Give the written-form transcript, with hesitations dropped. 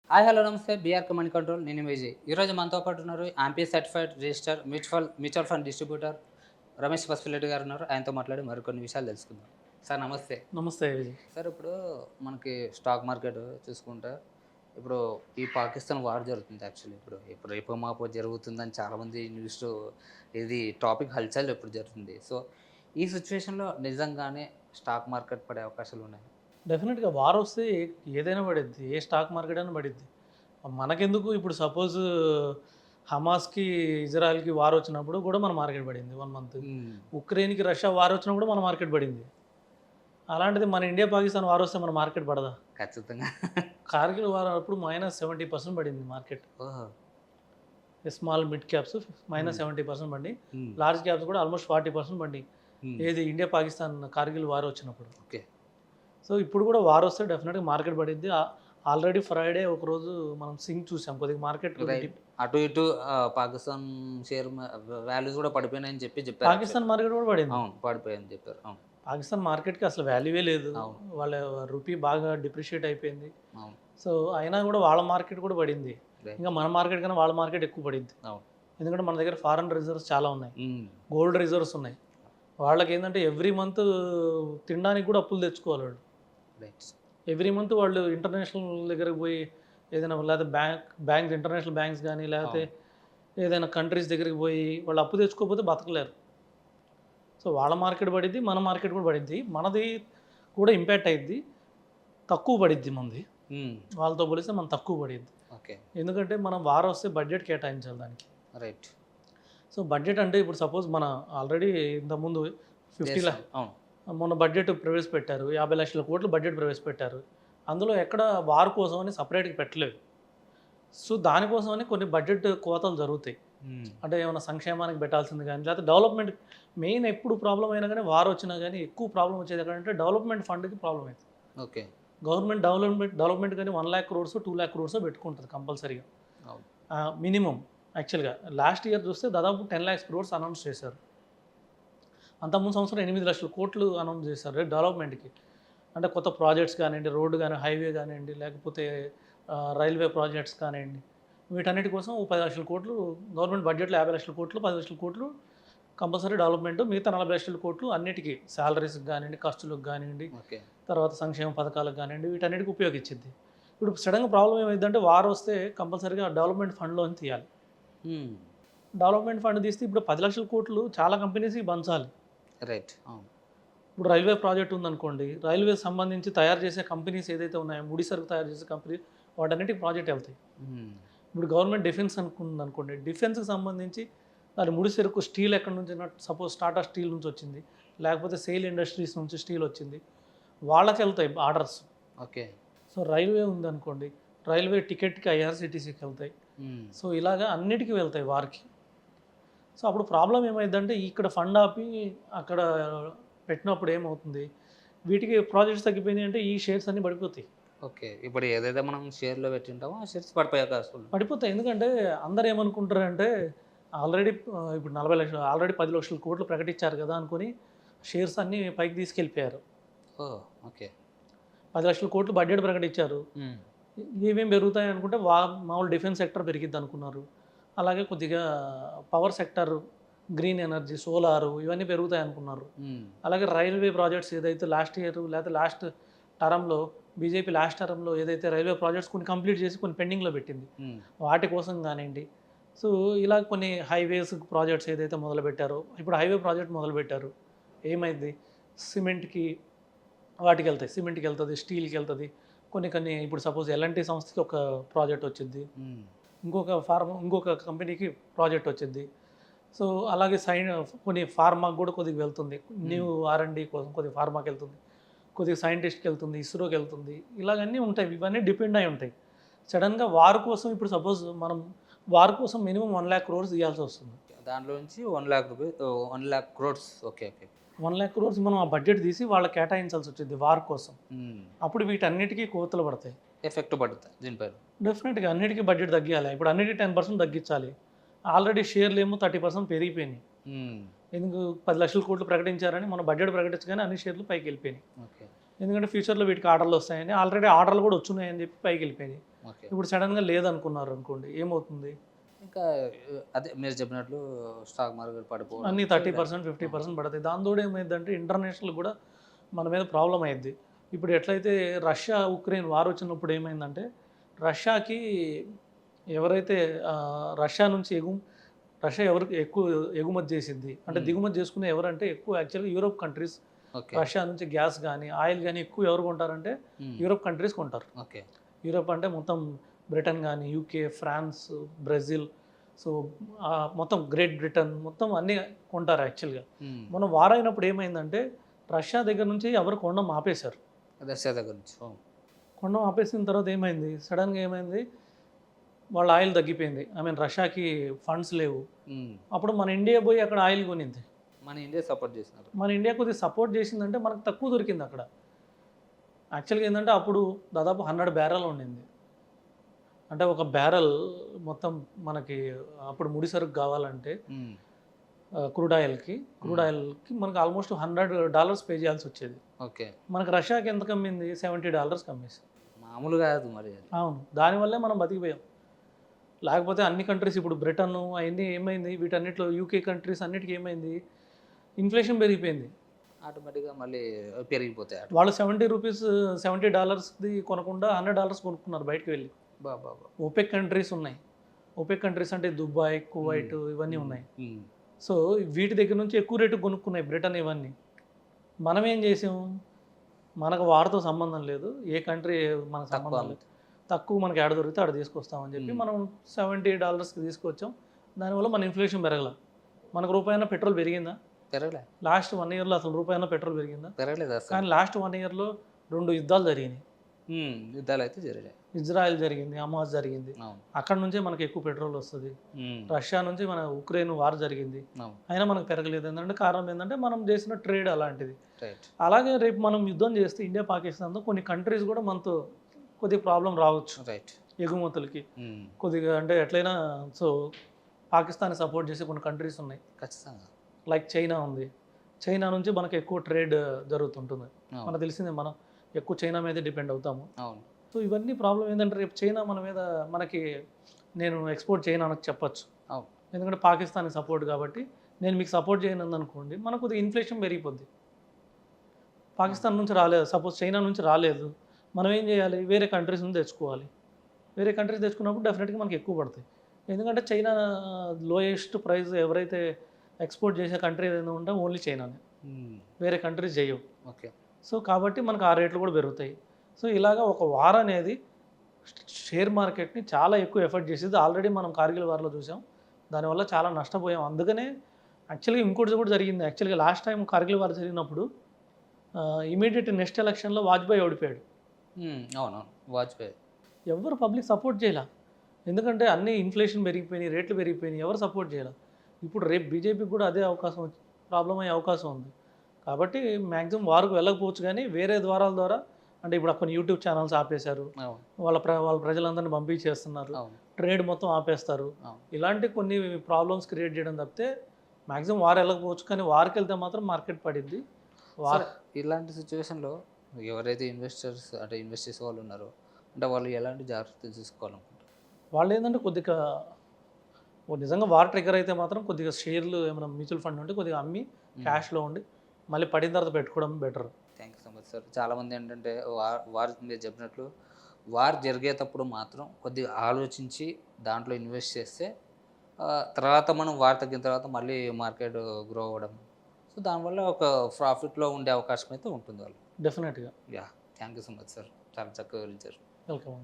Hi hello నమస్తే BR command control నేను విజయ్. ఈరోజు మనతో పాటు ఉన్నారు AMFI certified registered mutual fund distributor Ramesh Pasipilleddi గారు ఉన్నారు. ఆయనతో మాట్లాడి మరికొన్ని విషయాలు తెలుసుకుందాం. సార్ నమస్తే. నమస్తే విజయ్. సార్ ఇప్పుడు మనకి స్టాక్ మార్కెట్ చూసుకుంటే ఇప్పుడు ఈ పాకిస్తాన్ వార్ జరుగుతుంది. యాక్చువల్లీ ఇప్పుడు రేపు మాపో జరుగుతుందని చాలామంది న్యూస్ ఇది టాపిక్ హల్చల్ ఇప్పుడు జరుగుతుంది. సో ఈ సిచ్యువేషన్లో నిజంగానే స్టాక్ మార్కెట్ పడే అవకాశాలు ఉన్నాయి. డెఫినెట్‌గా వారొస్తే ఏదైనా పడిద్ది. ఏ స్టాక్ మార్కెట్ అయినా పడిద్ది. మనకెందుకు ఇప్పుడు సపోజ్ హమాస్‌కి, ఇజ్రాయెల్‌కి వార్ వచ్చినప్పుడు కూడా మన మార్కెట్ పడింది 1 మంత్. ఉక్రెయిన్‌కి, రష్యా వార్ వచ్చినా కూడా మన మార్కెట్ పడింది. అలాంటిది మన ఇండియా, పాకిస్తాన్ వార్ వస్తే మన మార్కెట్ పడదా? ఖచ్చితంగా. కార్గిల్ వార్ అప్పుడు -70% పడింది మార్కెట్. ఓహో! స్మాల్ మిడ్ క్యాప్స్ -70% పడి, హ్మ్. లార్జ్ క్యాప్స్ కూడా ఆల్మోస్ట్ 40% పడి. హ్మ్. ఏది ఇండియా, పాకిస్తాన్ కార్గిల్ వార్ వచ్చినప్పుడు. ఓకే. సో ఇప్పుడు కూడా వార్ వస్తే డెఫినెట్‌గా మార్కెట్ పడిద్ది. ఆల్రెడీ ఫ్రైడే ఒకరోజు మనం సింక్ చూసాం. కొద్దిగా మార్కెట్ రైట్. అటు ఇటు పాకిస్తాన్ షేర్ వాల్యూస్ కూడా పడిపోయినాయని చెప్పారు. పాకిస్తాన్ మార్కెట్ కూడా పడింది. అవును. పడిపోయాయని చెప్పారు. అవును. పాకిస్తాన్ మార్కెట్‌కి అసలు వాల్యూవే లేదు. అవును. వాళ్ళ రూపీ బాగా డిప్రిషియేట్ అయిపోయింది. అవును. సో అయినా కూడా వాళ్ళ మార్కెట్ కూడా పడింది. రైట్. ఇంకా మన మార్కెట్ కన్నా వాళ్ళ మార్కెట్ ఎక్కువ పడింది. అవును. ఎందుకంటే మన దగ్గర ఫారెన్ రిజర్వ్స్ చాలా ఉన్నాయి. హ్మ్. గోల్డ్ రిజర్వ్స్ ఉన్నాయి. వాళ్ళకి ఏంటంటే ఎవ్రీ మంత్ తినడానికి కూడా అప్పులు తెచ్చుకోవాలి వాళ్ళు. రైట్. ఎవ్రీ మంత్ వాళ్ళు ఇంటర్నేషనల్ దగ్గరికి పోయి ఏదైనా లేకపోతే బ్యాంక్స్ ఇంటర్నేషనల్ బ్యాంక్స్ కానీ లేకపోతే ఏదైనా కంట్రీస్ దగ్గరికి పోయి వాళ్ళు అప్పు తెచ్చుకోకపోతే బతకలేరు. సో వాళ్ళ మార్కెట్ పడిద్ది, మన మార్కెట్ కూడా పడిద్ది. మనది కూడా ఇంపాక్ట్ అయ్యిద్ది. తక్కువ పడిద్ది మనది. హ్మ్. వాళ్ళతో పోలిస్తే మనం తక్కువ పడిద్ది. ఓకే. ఎందుకంటే మనం వారం వస్తే బడ్జెట్ కేటాయించాలి దానికి. రైట్. సో బడ్జెట్ అంటే ఇప్పుడు సపోజ్ మన ఆల్రెడీ ఇంతకుముందు 50 చేస్తాం. అవును. మొన్న బడ్జెట్ ప్రవేశపెట్టారు. 50 లక్షల కోట్లు బడ్జెట్ ప్రవేశపెట్టారు. అందులో ఎక్కడ వార్ కోసం అని సపరేట్‌గా పెట్టలేదు. సో దానికోసమని కొన్ని బడ్జెట్ కోతలు జరుగుతాయి. హ్మ్. అంటే ఏమైనా సంక్షేమానికి పెట్టాల్సింది కానీ లేకపోతే డెవలప్మెంట్ మెయిన్ ఎప్పుడు ప్రాబ్లం అయినా కానీ వార్ వచ్చినా కానీ ఎక్కువ ప్రాబ్లం వచ్చేది ఎక్కడంటే డెవలప్మెంట్ ఫండ్కి ప్రాబ్లం అవుతుంది. ఓకే. గవర్నమెంట్ డెవలప్మెంట్ కానీ 1,00,000 crores 2,00,000 crores పెట్టుకుంటుంది కంపల్సరీగా. అవును. మినిమం యాక్చువల్గా లాస్ట్ ఇయర్ చూస్తే దాదాపు 10 lakhs crores అనౌన్స్ చేశారు. అంతకుముందు సంవత్సరం 8 లక్షల కోట్లు అనౌన్స్ చేశారు డెవలప్మెంట్కి. అంటే కొత్త ప్రాజెక్ట్స్ కానివ్వండి, రోడ్డు కానీ, హైవే కానివ్వండి, లేకపోతే రైల్వే ప్రాజెక్ట్స్ కానివ్వండి, వీటన్నిటి కోసం 10 లక్షల కోట్లు గవర్నమెంట్ బడ్జెట్లో 50 లక్షల కోట్లు, 10 లక్షల కోట్లు కంపల్సరీ డెవలప్మెంట్, మిగతా 40 లక్షల కోట్లు అన్నిటికీ శాలరీస్కి కానివ్వండి, ఖర్చులకు కానివ్వండి, ఓకే. తర్వాత సంక్షేమ పథకాలకు కానివ్వండి, వీటన్నిటికీ ఉపయోగించింది. ఇప్పుడు సడన్గా ప్రాబ్లం ఏమైందంటే వార్ వస్తే కంపల్సరీగా డెవలప్మెంట్ ఫండ్లోని తీయాలి. హ్మ్. డెవలప్మెంట్ ఫండ్ తీస్తే ఇప్పుడు 10 లక్షల కోట్లు చాలా కంపెనీస్కి పంచాలి. రైట్. అవును. ఇప్పుడు రైల్వే ప్రాజెక్ట్ ఉందనుకోండి, రైల్వే సంబంధించి తయారు చేసే కంపెనీస్ ఏదైతే ఉన్నాయో, ముడి సరుకు తయారు చేసే కంపెనీ వాటన్నిటికి ప్రాజెక్ట్ వెళ్తాయి. హ్మ్. ఇప్పుడు గవర్నమెంట్ డిఫెన్స్ అనుకుందనుకోండి, డిఫెన్స్కి సంబంధించి దాని ముడి సరుకు స్టీల్ ఎక్కడి నుంచి సపోజ్ టాటా స్టీల్ నుంచి వచ్చింది, లేకపోతే సెయిల్ ఇండస్ట్రీస్ నుంచి స్టీల్ వచ్చింది, వాళ్ళకి వెళ్తాయి ఆర్డర్స్. ఓకే. సో రైల్వే ఉందనుకోండి, రైల్వే టికెట్కి ఐఆర్సిటీసీకి వెళ్తాయి. హ్మ్. సో ఇలాగా అన్నిటికీ వెళ్తాయి వార్కి. సో అప్పుడు ప్రాబ్లం ఏమైందంటే ఇక్కడ ఫండ్ ఆపి అక్కడ పెట్టినప్పుడు ఏమవుతుంది, వీటికి ప్రాజెక్ట్స్ తగ్గిపోయినాయి అంటే ఈ షేర్స్ అన్నీ పడిపోతాయి. ఓకే. ఇప్పుడు ఏదైతే మనం షేర్‌లో పెట్టింటామో ఆ షేర్స్ పడిపోయే అవకాశం ఉంది. పడిపోతాయి ఎందుకంటే అందరూ ఏమనుకుంటారంటే ఆల్రెడీ ఇప్పుడు 40 లక్షలు ఆల్రెడీ 10 లక్షల కోట్లు ప్రకటించారు కదా అనుకుని షేర్స్ అన్నీ పైకి తీసుకెళ్ళిపోయారు. ఓహ్! ఓకే. 10 లక్షల కోట్లు బడ్జెట్ ప్రకటించారు. హ్మ్. ఏమేమి పెరుగుతాయి అనుకుంటే మామూలు డిఫెన్స్ సెక్టర్ పెరిగిద్ది అనుకున్నారు. అలాగే కొద్దిగా power sector, green energy, solar ఇవన్నీ పెరుగుతాయి అనుకున్నారు. హ్మ్. అలాగే రైల్వే ప్రాజెక్ట్స్ ఏదైతే లాస్ట్ ఇయర్ లేకపోతే లాస్ట్ టర్మ్లో బీజేపీ లాస్ట్ టర్మ్లో ఏదైతే రైల్వే ప్రాజెక్ట్స్ కొన్ని కంప్లీట్ చేసి కొన్ని పెండింగ్లో పెట్టింది, హ్మ్. వాటి కోసం కానివ్వండి. సో ఇలా కొన్ని హైవేస్ ప్రాజెక్ట్స్ ఏదైతే మొదలుపెట్టారో, ఇప్పుడు హైవే ప్రాజెక్ట్ మొదలుపెట్టారు. ఏమైంది, సిమెంట్కి వాటికి వెళ్తాయి, సిమెంట్కి వెళ్తుంది, స్టీల్కి వెళ్తుంది. కొన్ని ఇప్పుడు సపోజ్ ఎల్ఎన్టీ సంస్థకి ఒక ప్రాజెక్ట్ వచ్చింది, హ్మ్. ఇంకొక కంపెనీకి ప్రాజెక్ట్ వచ్చింది. సో అలాగే కొన్ని ఫార్మాకి కూడా కొద్దిగా వెళ్తుంది, న్యూ R&D కోసం కొద్దిగా ఫార్మాకి వెళ్తుంది, కొద్దిగా సైంటిస్ట్కి వెళ్తుంది, ఇస్రోకి వెళ్తుంది. ఇలాగన్నీ ఉంటాయి, ఇవన్నీ డిపెండ్ అయి ఉంటాయి. సడన్గా వార్ కోసం ఇప్పుడు సపోజ్ మనం వార్ కోసం మినిమం 1,00,000 crores ఇవ్వాల్సి వస్తుంది. దాంట్లో నుంచి 1,00,000 rupees 1,00,000 crores. Okay. Okay. 1,00,000 crores మనం ఆ బడ్జెట్ తీసి వాళ్ళకి కేటాయించాల్సి వచ్చింది వార్ కోసం. హ్మ్. అప్పుడు వీటన్నిటికీ కోతలు పడతాయి. ఎఫెక్ట్ పడుతుంది దీనిపైన. డెఫినెట్గా అన్నిటికీ బడ్జెట్ తగ్గియాలి. ఇప్పుడు అన్నిటికీ 10% తగ్గించాలి. ఆల్రెడీ షేర్లు ఏమో 30% పెరిగిపోయినాయి. హ్మ్. ఎందుకు 10 లక్షల కోట్లు ప్రకటించారని మన బడ్జెట్ ప్రకటించగానే అన్ని షేర్లు పైకి వెళ్ళిపోయినాయి. ఓకే. ఎందుకంటే ఫ్యూచర్లో వీటికి ఆర్డర్లు వస్తాయని, ఆల్రెడీ ఆర్డర్లు కూడా వచ్చున్నాయని చెప్పి పైకి వెళ్ళిపోయినాయి. ఓకే. ఇప్పుడు సడన్గా లేదనుకున్నారు అనుకోండి, ఏమవుతుంది? ఇంకా అదే మీరు చెప్పినట్లు స్టాక్ మార్కెట్ పడిపోవడం. అన్నీ సో 30% 50% పడతాయి. దానితోడు ఏమైందంటే ఇంటర్నేషనల్ కూడా మన మీద ప్రాబ్లం అయ్యిద్ది. ఇప్పుడు ఎట్లయితే రష్యా ఉక్రెయిన్ వార్ వచ్చినప్పుడు ఏమైందంటే రష్యాకి ఎవరైతే రష్యా నుంచి రష్యా ఎవరికి ఎక్కువ ఎగుమతి చేసిద్ది అంటే దిగుమతి చేసుకునే ఎవరంటే ఎక్కువ యాక్చువల్గా యూరోప్ కంట్రీస్. ఓకే. రష్యా నుంచి గ్యాస్ కానీ ఆయిల్ కానీ ఎక్కువ ఎవరు కొంటారంటే యూరోప్ కంట్రీస్ కొంటారు. ఓకే. యూరోప్ అంటే మొత్తం బ్రిటన్ కానీ యూకే ఫ్రాన్స్ బ్రెజిల్, సో మొత్తం గ్రేట్ బ్రిటన్ మొత్తం అన్నీ కొంటారు యాక్చువల్గా. మొన్న వార్ అయినప్పుడు ఏమైందంటే రష్యా దగ్గర నుంచి ఎవరు కొనడం ఆపేశారు. రష్యా దగ్గర నుంచి. కొనడం ఆపేసిన తర్వాత ఏమైంది, సడన్గా ఏమైంది, వాళ్ళ ఆయిల్ తగ్గిపోయింది. ఐ మీన్ రష్యాకి ఫండ్స్ లేవు. అప్పుడు మన ఇండియా పోయి అక్కడ ఆయిల్ కొనింది. మన ఇండియా సపోర్ట్ చేసినారు. మన ఇండియా కొద్దిగా సపోర్ట్ చేసిందంటే మనకు తక్కువ దొరికింది అక్కడ. యాక్చువల్గా ఏంటంటే అప్పుడు దాదాపు 100 బ్యారెల్ ఉండింది. అంటే ఒక బ్యారెల్ మొత్తం మనకి అప్పుడు ముడి సరుకు కావాలంటే క్రూడ్ ఆయిల్కి మనకు ఆల్మోస్ట్ $100 పే చేయాల్సి వచ్చేది. ఓకే. మనకు రష్యాకి ఎంత కమ్మింది, $70 కమ్మేసి. మామూలు కాదు మరి అది. అవును, దానివల్లే మనం బతికిపోయాం. లేకపోతే అన్ని కంట్రీస్ ఇప్పుడు బ్రిటన్ అవన్నీ ఏమైంది, వీటన్నిటిలో యూకే కంట్రీస్ అన్నిటికీ ఏమైంది, ఇన్ఫ్లేషన్ పెరిగిపోయింది. ఆటోమేటిక్గా మళ్ళీ పెరిగిపోతాయి. వాళ్ళు $70ది కొనకుండా $100 కొనుక్కున్నారు బయటకు వెళ్ళి. బాబా. ఓపెక్ కంట్రీస్ ఉన్నాయి. ఓపెక్ కంట్రీస్ అంటే దుబాయ్ కువైట్ ఇవన్నీ ఉన్నాయి. సో వీటి దగ్గర నుంచి ఎక్కువ రేటు కొనుక్కున్నాయి బ్రిటన్ ఇవన్నీ. మనం ఏం చేసాం, మనకు వారితో సంబంధం లేదు, ఏ కంట్రీ మనకు సంబంధం లేదు, తక్కువ మనకి ఏడ దొరికితే ఆడ తీసుకొస్తామని చెప్పి మనం $70కి తీసుకొచ్చాం. దానివల్ల మన ఇన్ఫ్లేషన్ పెరగల. మనకు రూపాయన పెట్రోల్ పెరిగిందా? పెరగలే. లాస్ట్ 1 ఇయర్లో అసలు రూపాయన పెట్రోల్ పెరిగిందా? పెరగలేదు అసలు. కానీ లాస్ట్ 1 ఇయర్లో 2 యుద్ధాలు జరిగినాయి. యుద్ధాలు అయితే జరిగాయి. ఇజ్రాయెల్ జరిగింది, హమాస్ జరిగింది. అవును. అక్కడ నుంచే మనకి ఎక్కువ పెట్రోల్ వస్తుంది. రష్యా నుంచి మన ఉక్రెయిన్ వార్ జరిగింది. అవును. అయినా మనకు పెరగలేదు. ఏంటంటే కారణం ఏంటంటే మనం చేసిన ట్రేడ్ అలాంటిది. రైట్. అలాగే రేపు మనం యుద్ధం చేస్తే ఇండియా పాకిస్తాన్తో కొన్ని కంట్రీస్ కూడా మనతో కొద్దిగా ప్రాబ్లం రావచ్చు రైట్. ఎగుమతులకి కొద్దిగా. అంటే ఎట్లయినా సో పాకిస్తాన్ని సపోర్ట్ చేసే కొన్ని కంట్రీస్ ఉన్నాయి. ఖచ్చితంగా. లైక్ చైనా ఉంది. చైనా నుంచి మనకు ఎక్కువ ట్రేడ్ జరుగుతుంటుంది. అవును. మనకు తెలిసిందే, మనం ఎక్కువ చైనా మీదే డిపెండ్ అవుతాము. అవును. సో ఇవన్నీ ప్రాబ్లం ఏంటంటే రేపు చైనా మన మీద నేను ఎక్స్పోర్ట్ చేయను అనకు చెప్పచ్చు. అవును. ఎందుకంటే పాకిస్తాన్కి సపోర్ట్ కాబట్టి నేను మీకు సపోర్ట్ చేయను అనుకోండి, మనకు కొద్దిగా ఇన్ఫ్లేషన్ పెరిగిపోద్ది. పాకిస్తాన్ నుంచి రాలేదు, సపోజ్ చైనా నుంచి రాలేదు, మనం ఏం చేయాలి, వేరే కంట్రీస్ నుంచి తెచ్చుకోవాలి. వేరే కంట్రీస్ తెచ్చుకున్నప్పుడు డెఫినెట్గా మనకి ఎక్కువ పడతాయి. ఎందుకంటే చైనా లోయెస్ట్ ప్రైస్ ఎవరైతే ఎక్స్పోర్ట్ చేసే కంట్రీ ఏదైనా ఉంటే ఓన్లీ చైనానే, వేరే కంట్రీస్ చేయవు. ఓకే. సో కాబట్టి మనకు ఆ రేట్లు కూడా పెరుగుతాయి. సో ఇలాగా ఒక వార్ అనేది షేర్ మార్కెట్ని చాలా ఎక్కువ ఎఫెక్ట్ చేసేది. ఆల్రెడీ మనం కార్గిల్ వార్లో చూసాం, దానివల్ల చాలా నష్టపోయాం. అందుకనే యాక్చువల్గా ఇంకోటి కూడా జరిగింది. యాక్చువల్గా లాస్ట్ టైం కార్గిల్ వార్ జరిగినప్పుడు ఇమీడియట్ నెక్స్ట్ ఎలక్షన్లో వాజ్పేయి ఓడిపోయాడు. అవునవును. వాజ్పేయి. ఎవరు పబ్లిక్ సపోర్ట్ చేయాల, ఎందుకంటే అన్ని ఇన్ఫ్లేషన్ పెరిగిపోయినాయి, రేట్లు పెరిగిపోయినాయి, ఎవరు సపోర్ట్ చేయాల. ఇప్పుడు రేపు బీజేపీకి కూడా అదే అవకాశం ప్రాబ్లం అయ్యే అవకాశం ఉంది. కాబట్టి మ్యాక్సిమం వారికి వెళ్ళకపోవచ్చు, కానీ వేరే ద్వారాల ద్వారా, అంటే ఇప్పుడు కొన్ని యూట్యూబ్ ఛానల్స్ ఆపేశారు, వాళ్ళ ప్రజలందరినీ పంపించేస్తున్నారు, ట్రేడ్ మొత్తం ఆపేస్తారు. ఇలాంటి కొన్ని ప్రాబ్లమ్స్ క్రియేట్ చేయడం తప్పితే మ్యాక్సిమం వారు వెళ్ళకపోవచ్చు, కానీ వారికి వెళ్తే మాత్రం మార్కెట్ పడింది. ఇలాంటి సిచ్యువేషన్లో ఎవరైతే ఇన్వెస్ట్ చేసే వాళ్ళు ఉన్నారో అంటే వాళ్ళు ఎలాంటి జాగ్రత్తలు తీసుకోవాలనుకుంటారు? వాళ్ళు ఏంటంటే కొద్దిగా నిజంగా వార్ ట్రిగర్ అయితే మాత్రం కొద్దిగా షేర్లు ఏమైనా మ్యూచువల్ ఫండ్ ఉంటే కొద్దిగా అమ్మి క్యాష్లో ఉండి మళ్ళీ పడిన తర్వాత పెట్టుకోవడం better. Thank you so much sir. చాలామంది ఏంటంటే వార్ మీరు చెప్పినట్లు వార్ జరిగేటప్పుడు మాత్రం కొద్దిగా ఆలోచించి దాంట్లో ఇన్వెస్ట్ చేస్తే తర్వాత మనం వార్ తగ్గిన తర్వాత మళ్ళీ మార్కెట్ గ్రో అవ్వడం, సో దానివల్ల ఒక ప్రాఫిట్లో ఉండే అవకాశం అయితే ఉంటుంది వాళ్ళు. డెఫినెట్గా. Yeah, thank you so much sir, చాలా చక్కగా వివరించారు. వెల్కమ్.